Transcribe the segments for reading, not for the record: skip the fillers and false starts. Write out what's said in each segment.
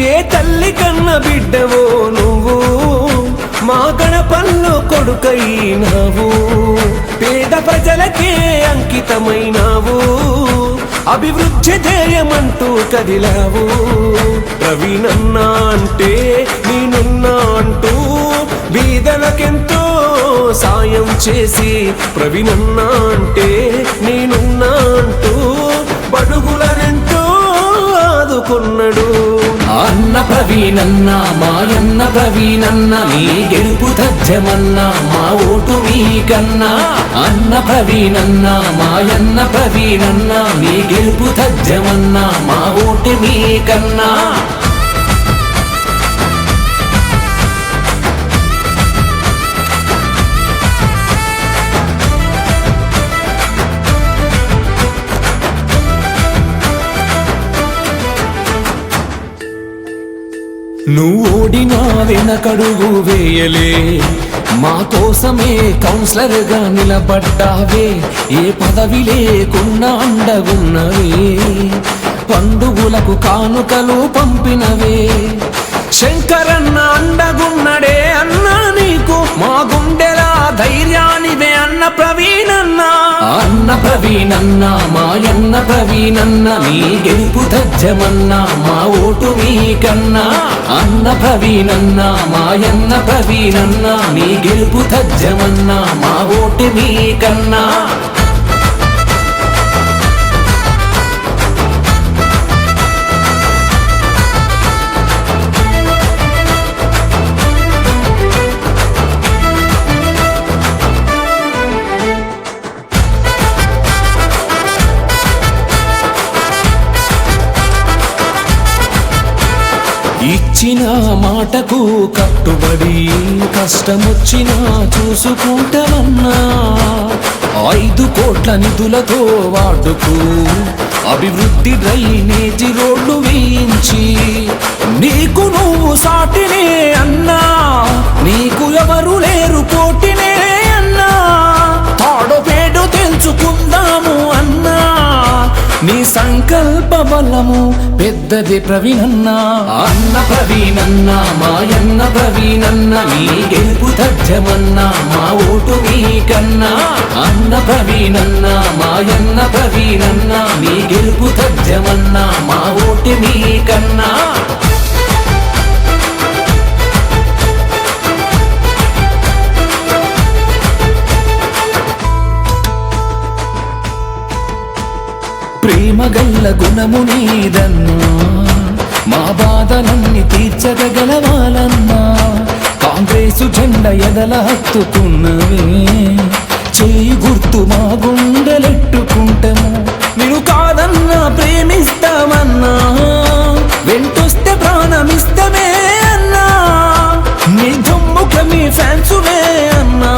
ఏ తల్లి కన్న బిడ్డవో నువ్వు మా గడపల్లో కొడుకైనావు పేద ప్రజలకే అంకితమైనావు అభివృద్ధి ధ్యేయమంటూ కదిలావు ప్రవీణన్న అంటే నేనున్నా అంటూ బీదలకెంతో సాయం చేసి ప్రవీణన్న అంటే నేనున్నా అంటూ బడుగులనెంతో ఆదుకున్నాడు అన్న ప్రవీణన్న మాయన్న ప్రవీణన్న మీ గెలుపు తథ్యమన్న మా ఓటు మీకన్నా అన్న ప్రవీణన్న మాయన్న ప్రవీణన్న మీ గెలుపు తథ్యమన్న మా ఓటు మీకన్నా నువ్వు ఓడినా వెనకడుగు వేయలే మా కోసమే కౌన్సిలర్ గా నిలబడ్డావే ఏ పదవి లేకున్నా అండగున్నవే పండుగలకు కానుకలు పంపినవే శంకరన్న అండగున్నడే అన్నా నీకు మా గుండెలా ధైర్యానివే అన్న ప్రవీణన్న అన్న ప్రవీణన్న మాయన్న ప్రవీణన్న మీ గెలుపు తథ్యమన్న మా ఓటు మీకన్నా అన్న ప్రవీణన్న మాయన్న ప్రవీణన్న మీ గెలుపు తథ్యమన్న మా ఓటు మీకన్నా ఇచ్చిన మాటకు కట్టుబడి కష్టమొచ్చినా చూసుకుంటామన్నా 5 కోట్ల నిధులతో వాడుకు అభివృద్ధి డ్రైనేజీ రోడ్లు వేయించి నీకు నువ్వు సాటినే అన్నా నీకు ఎవరు లేరు పోటీనే అన్నా తాడో పేడో తెలుసుకుందాము అన్నా నీ సంకల్ప బలము పెద్దది ప్రవీణన్న అన్న ప్రవీణన్న మాయన్న ప్రవీణన్న మీ గెలుపు తథ్యమన్న మా ఓటు మీకన్నా అన్న ప్రవీణన్న మాయన్న ప్రవీణన్న మీ గెలుపు తథ్యమన్న మా ఓటు మీకన్నా ప్రేమగల్ల గుణము నీదన్నా మా బాధలన్నీ తీర్చగలవాలన్నా కాంగ్రెసు జెండ ఎదల హత్తుకున్నవే చేయి గుర్తు మా గుండెలెట్టుకుంటాము నేను కాదన్నా ప్రేమిస్తామన్నా వెంటొస్తే ప్రాణమిస్తమే అన్నా నీ జమ్ముకమి ఫ్యాన్సువే అన్నా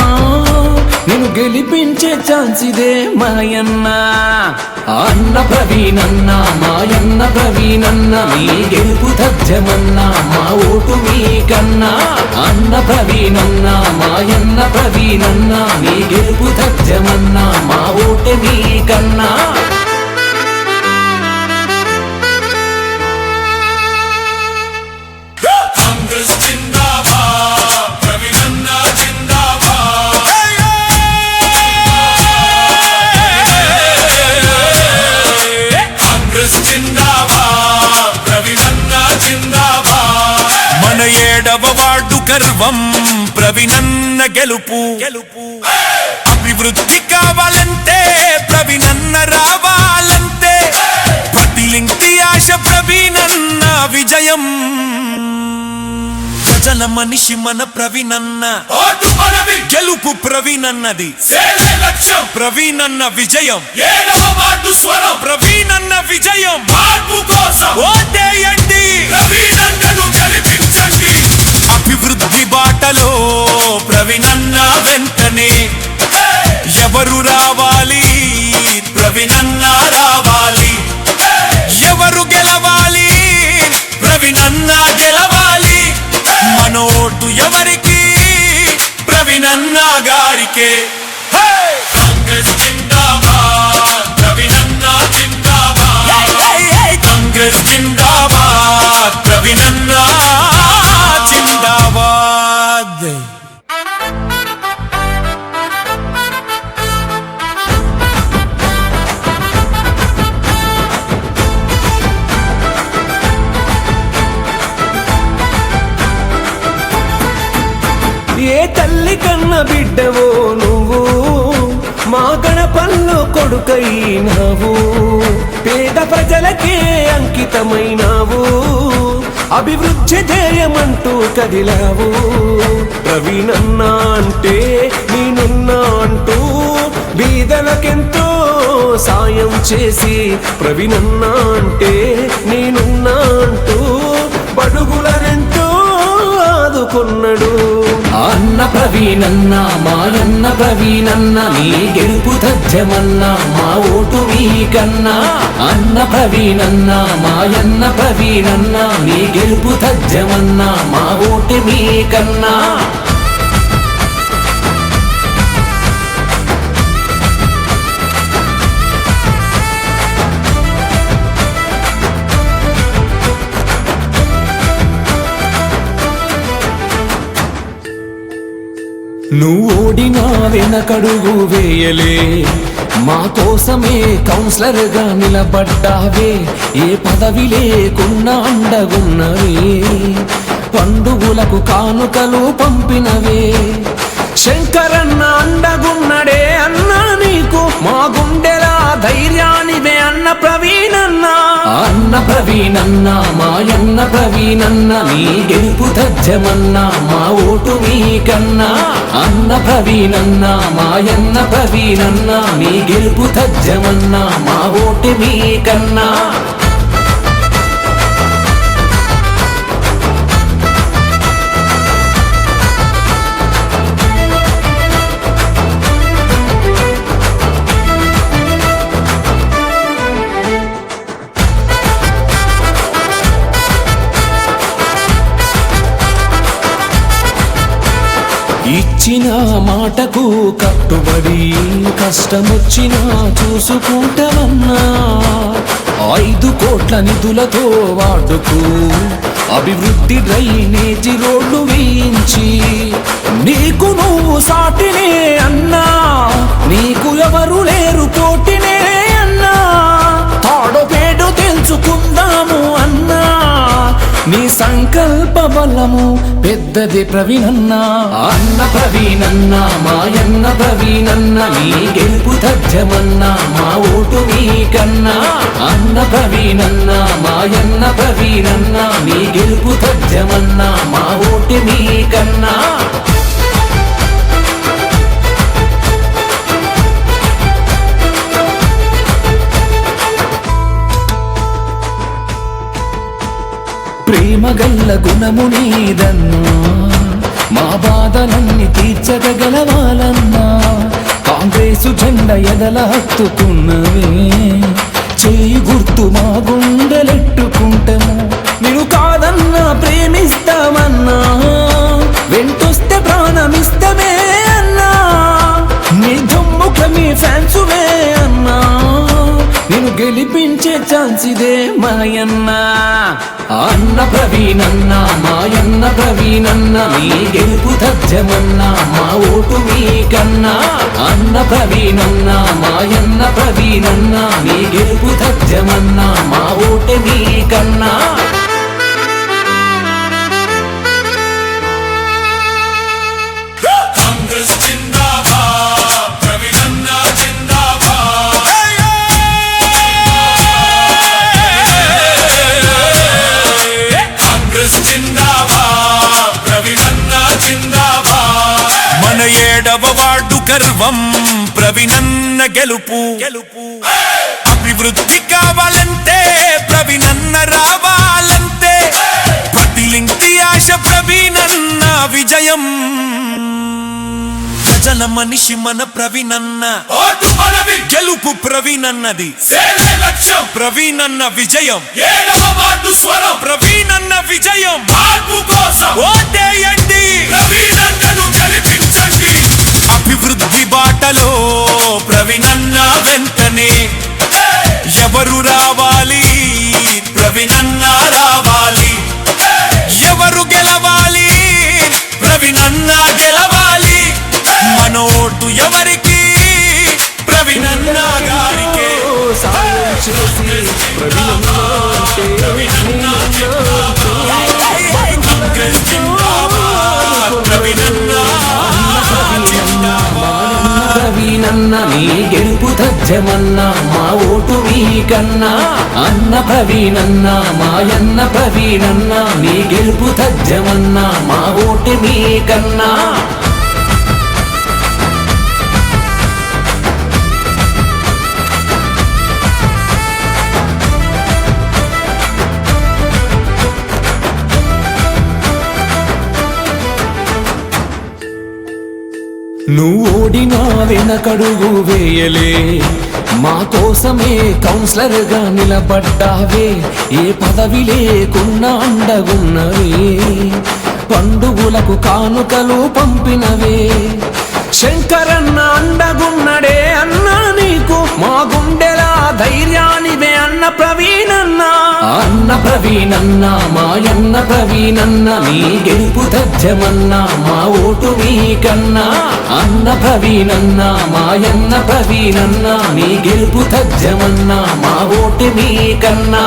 నేను గెలిపించే ఛాన్స్ ఇదే మాయన్నా అన్న ప్రవీణన్న మాయన్న ప్రవీణన్న మీ గెలుపు తథ్యమన్న మా ఓటు మీకన్నా అన్న ప్రవీణన్న మాయన్న ప్రవీణన్న మీ గెలుపు తథ్యమన్న మా ఓటు మీకన్నా వాడు గర్వం ప్రవీణన్న గెలుపు అభివృద్ధి కావాలంటే ప్రవీణన్న రావాలంటే ప్రతి ఇంటి ఆశ ప్రవీణన్న విజయం ప్రజల మనిషి మన ప్రవీణన్న గెలుపు ప్రవీణన్నది ప్రవీణన్న విజయం ప్రవీణన్న విజయం ఓటేయండి ప్రవీణన్నను గెలిపించండి అభివృద్ధి బాటలో ప్రవీణన్న వెంటనే ఎవరు రావాలి ప్రవీణన్న రావాలి ఎవరు గెలవాలి ప్రవీణన్న గెలవాలి మన ఓటు ఎవరికి ప్రవీణన్న గారికే కాంగ్రెస్ జిందాబాద్ ప్రవీణన్న జిందాబాద్ కాంగ్రెస్ జిందాబాద్ ప్రవీణన్న బిడ్డవో నువ్వు మా గణపల్లో కొడుకైనావు పేద ప్రజలకే అంకితమైనావు అభివృద్ధి ధ్యేయమంటూ కదిలావు ప్రవీణన్నా అంటే నేనున్నా అంటూ బీదలకెంతో సాయం చేసి ప్రవీణన్నా అంటే నేనున్నా అంటూ బడుగులనెంతో ఆదుకున్నాడు అన్న ప్రవీణన్న మాయన్న ప్రవీణన్న నీ గెలుపు తథ్యమన్న మా ఓటు మీకన్నా అన్న ప్రవీణన్న మాయన్న ప్రవీణన్న నీ గెలుపు తథ్యమన్న మా ఓటు మీకన్నా నువ్వు ఓడినా వెనకడుగు వేయలే మా కోసమే కౌన్సిలర్ గా నిలబడ్డావే ఏ పదవి లేకున్నా అండగున్నవే పండుగలకు కానుకలు పంపినవే శంకరన్న అండగున్నడే అన్నా నీకు మా గుండెలా ధైర్యానివే అన్న ప్రవీణన్న అన్న ప్రవీణన్న మాయన్న ప్రవీణన్న నీ గెలుపు తథ్యమన్న మా ఓటు మీకన్నా అన్న ప్రవీణన్న మాయన్న ప్రవీణన్న నీ గెలుపు తథ్యమన్న మా ఓటు మీకన్నా ఇచ్చిన మాటకు కట్టుబడి కష్టమొచ్చినా చూసుకుంటామన్నా 5 కోట్ల నిధులతో వాడుకు అభివృద్ధి డ్రైనేజీ రోడ్లు వేయించి నీకు నువ్వు సాటినే అన్నా నీకు ఎవరు లేరు పోటీనే అన్నా తాడో పేడో తెలుసుకుందాము అన్నా నీ సంకల్ప బలము పెద్దది ప్రవీణన్న అన్న ప్రవీణన్న మాయన్న ప్రవీణన్న నీ గెలుపు తథ్యమన్న మా ఓటు మీకన్నా అన్న ప్రవీణన్న మాయన్న ప్రవీణన్న నీ గెలుపు తథ్యమన్న మా ఓటు మీకన్నా ప్రేమగల్ల గుణము నీదన్నా మా బాధలన్నీ తీర్చగలవాలన్నా కాంగ్రెసు జెండ ఎదల హత్తుకున్నవే చేయి గుర్తు మా గుండెలెట్టుకుంటాము మీరు కాదన్నా ప్రేమిస్తామన్నా వెంటొస్తే ప్రాణమిస్తమే అన్నా నీ దమ్ముఖమే ఫ్యాన్సువే అన్నా నేను గెలిపించే ఛాన్స్ ఇదే మాయన్న అన్న ప్రవీణన్న మాయన్న ప్రవీణన్న నీ గెలుపు తథ్యమన్న మా ఓటు మీకన్నా అన్న ప్రవీణన్న మాయన్న ప్రవీణన్న నీ గెలుపు తథ్యమన్న మా ఓటు మీకన్నా వాడు గర్వం ప్రవీణన్న గెలుపు అభివృద్ధి కావాలంటే ప్రవీణన్న రావాలంటే ప్రతిలింటి ఆశ ప్రవీణన్న విజయం ప్రజల మనిషి మన ప్రవీణన్న గెలుపు ప్రవీణన్నది లక్ష్యం ప్రవీణన్న విజయం ప్రవీణన్న విజయం ఓటేయండి ప్రవీణన్నను గెలిపించండి అభివృద్ధి బాటలో ప్రవీణన్న వెంటనే ఎవరు రావాలి ప్రవీణన్న రావాలి ఎవరు గెలవాలి ప్రవీణన్న గెలవాలి మన ఓటు ఎవరికి ప్రవీణన్న గారికి సాయం చేసి ప్రవీణన్న ప్రవీణన్న ప్రవీణన్న నీ గెలుపు తథ్యమన్నా మా ఓటు మీకన్నా అన్న ప్రవీణన్న మాయన్న ప్రవీణన్న నీ గెలుపు తథ్యమన్నా మా ఓటు మీకన్నా నువ్వు ఓడినా వెనకడుగు వేయలే మా కోసమే కౌన్సిలర్ గా నిలబడ్డావే ఏ పదవి లేకున్నా అండగున్నవే పండుగులకు కానుకలు పంపినవే శంకరన్న అండగున్నడే అన్నా నీకు మా గుండెల ధైర్యానివే అన్న ప్రవీణన్న అన్న ప్రవీణన్న మాయన్న ప్రవీణన్న నీ గెలుపు తథ్యమన్నా మా ఓటు మీకన్నా అన్న ప్రవీణన్న మాయన్న ప్రవీణన్న నీ గెలుపు తథ్యమన్నా మా ఓటు మీకన్నా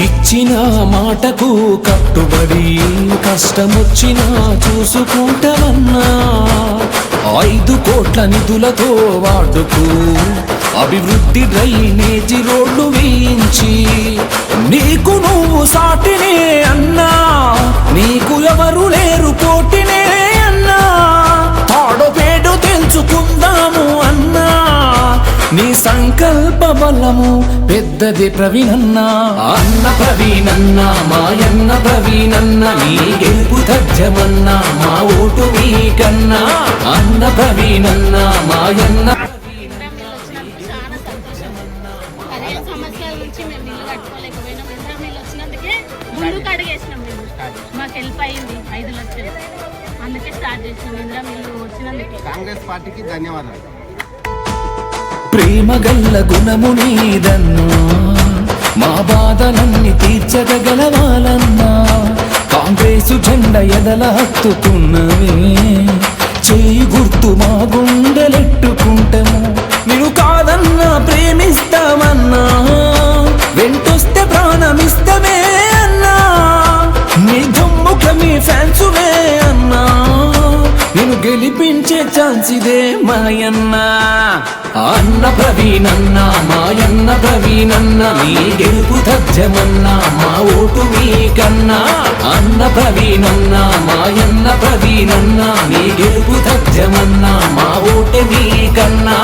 ఇచ్చిన మాటకు కట్టుబడి కష్టమొచ్చినా చూసుకుంటామన్నా 5 కోట్ల నిధులతో వాడుకు అభివృద్ధి డ్రైనేజీ రోడ్లు వేయించి నీకు నువ్వు సాటినే అన్నా నీకు ఎవరు లేరు పోటీనే అన్నా తాడోపేడు తెలుసుకుందాము అన్నా నీ సంకల్ప బలము పెద్దది ప్రవీణన్న అన్న ప్రవీణన్న మాయన్న ప్రవీణన్న నీ గెలుపు తథ్యమన్నా మా ఓటు మీకన్నా అన్న ప్రవీణన్న మాయన్న చాలా సంతోషం. సరైన సమస్యల నుంచి మేము ఇల్లు కట్టుకోలేకపోయినాం. ఇంద్రం ఇల్లు వచ్చినందుకే ముందుకు అడిగేసినాం. మేము మాకు హెల్ప్ అయింది 5 లక్షలు, అందుకే స్టార్ట్ చేసినాం. ఇంద్రం ఇల్లు వచ్చినందుకే కాంగ్రెస్ పార్టీకి ధన్యవాదాలు. ప్రేమ గల్ల గుణము నీదన్నా మా బాధలన్నీ తీర్చగలవాలన్నా కాంగ్రెసు జెండ ఎదల హత్తుకున్నవే చేయి గుర్తు మా గుండెలెట్టుకుంటాము నేను కాదన్నా ప్రేమిస్తామన్నా వెంటొస్తే ప్రాణమిస్తమే అన్నా నీ దమ్ముకమి ఫ్యాన్సువే అన్నా నేను గెలిపించే ఛాన్స్ ఇదే మాయన్నా అన్న ప్రవీణన్న మాయన్న ప్రవీణన్న నీ గెలుపు తథ్యమన్నా మా ఓటు మీకన్నా అన్న ప్రవీణన్న మాయన్న ప్రవీణన్న నీ గెలుపు తథ్యమన్నా మా ఓటు మీకన్నా